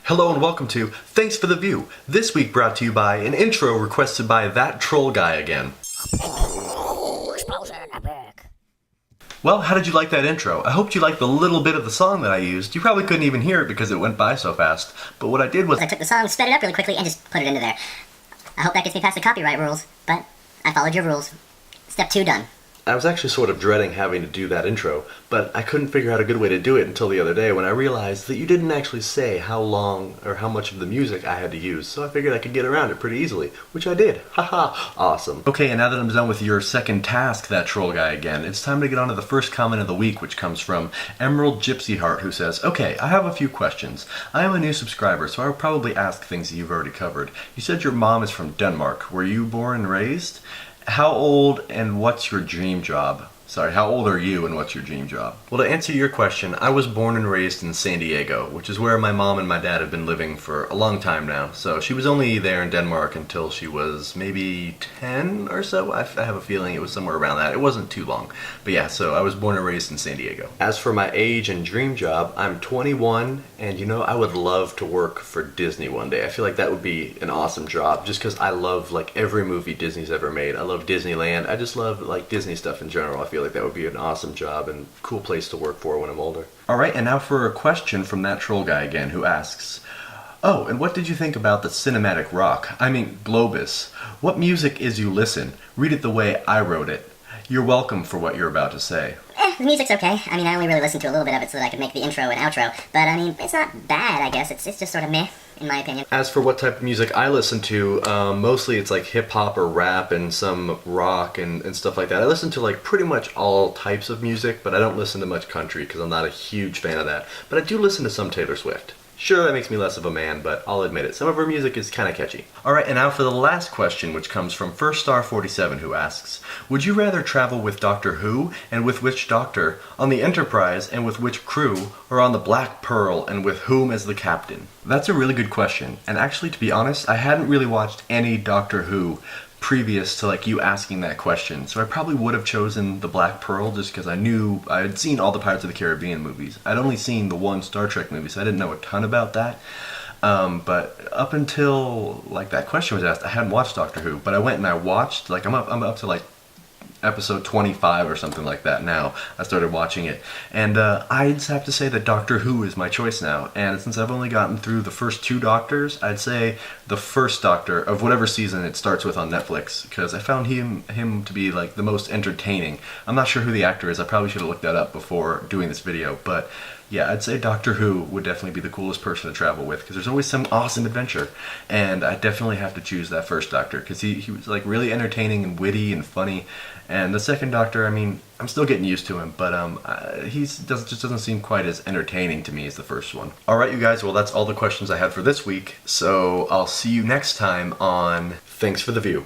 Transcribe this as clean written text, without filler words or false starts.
Hello and welcome to Thanks for the View. This week brought to you by an intro requested by that troll guy again. Explosion epic. Well, how did you like that intro? I hoped you liked the little bit of the song that I used. You probably couldn't even hear it because it went by so fast. But what I did was I took the song, sped it up really quickly, and just put it into there. I hope that gets me past the copyright rules, but I followed your rules. Step 2 done. I was actually sort of dreading having to do that intro, but I couldn't figure out a good way to do it until the other day when I realized that you didn't actually say how long or how much of the music I had to use, so I figured I could get around it pretty easily, which I did. Haha, awesome. Okay, and now that I'm done with your second task, that troll guy again, it's time to get on to the first comment of the week, which comes from Emerald Gypsy Heart, who says, "Okay, I have a few questions. I am a new subscriber, so I will probably ask things that you've already covered. You said your mom is from Denmark. Were you born and raised? How old and what's your dream job? Sorry, how old are you and what's your dream job?" Well, to answer your question, I was born and raised in San Diego, which is where my mom and my dad have been living for a long time now. So she was only there in Denmark until she was maybe 10 or so. I have a feeling it was somewhere around that. It wasn't too long. But yeah, so I was born and raised in San Diego. As for my age and dream job, I'm 21, and I would love to work for Disney one day. I feel like that would be an awesome job, just because I love like every movie Disney's ever made. I love Disneyland. I just love like Disney stuff in general. I feel like that would be an awesome job and cool place to work for when I'm older. Alright, and now for a question from that troll guy again, who asks, "Oh, and what did you think about the cinematic rock? I mean, Globus. What music is you listen? Read it the way I wrote it. You're welcome for what you're about to say." The music's okay. I mean, I only really listened to a little bit of it so that I could make the intro and outro. But, I mean, it's not bad, I guess. It's just sort of meh, in my opinion. As for what type of music I listen to, mostly it's like hip-hop or rap and some rock and stuff like that. I listen to like pretty much all types of music, but I don't listen to much country because I'm not a huge fan of that. But I do listen to some Taylor Swift. Sure, that makes me less of a man, but I'll admit it. Some of her music is kind of catchy. Alright, and now for the last question, which comes from FirstStar47, who asks, "Would you rather travel with Doctor Who, and with which Doctor, on the Enterprise, and with which crew, or on the Black Pearl, and with whom as the captain?" That's a really good question, and actually, to be honest, I hadn't really watched any Doctor Who previous to like you asking that question, so I probably would have chosen the Black Pearl just because I knew I had seen all the Pirates of the Caribbean movies. I'd only seen the one Star Trek movie, so I didn't know a ton about that. But up until like that question was asked, I hadn't watched Doctor Who, but I went and I watched, like I'm up to like episode 25 or something like that now. I started watching it, and I just have to say that Doctor Who is my choice now. And since I've only gotten through the first 2 Doctors, I'd say the first Doctor of whatever season it starts with on Netflix, because I found him to be like the most entertaining. I'm not sure who the actor is. I probably should have looked that up before doing this video, but yeah, I'd say Doctor Who would definitely be the coolest person to travel with, because there's always some awesome adventure, and I definitely have to choose that first Doctor, because he was like really entertaining and witty and funny. And the second Doctor, I mean, I'm still getting used to him, but just doesn't seem quite as entertaining to me as the first one. Alright you guys, well that's all the questions I had for this week, so I'll see you next time on Thanks for the View.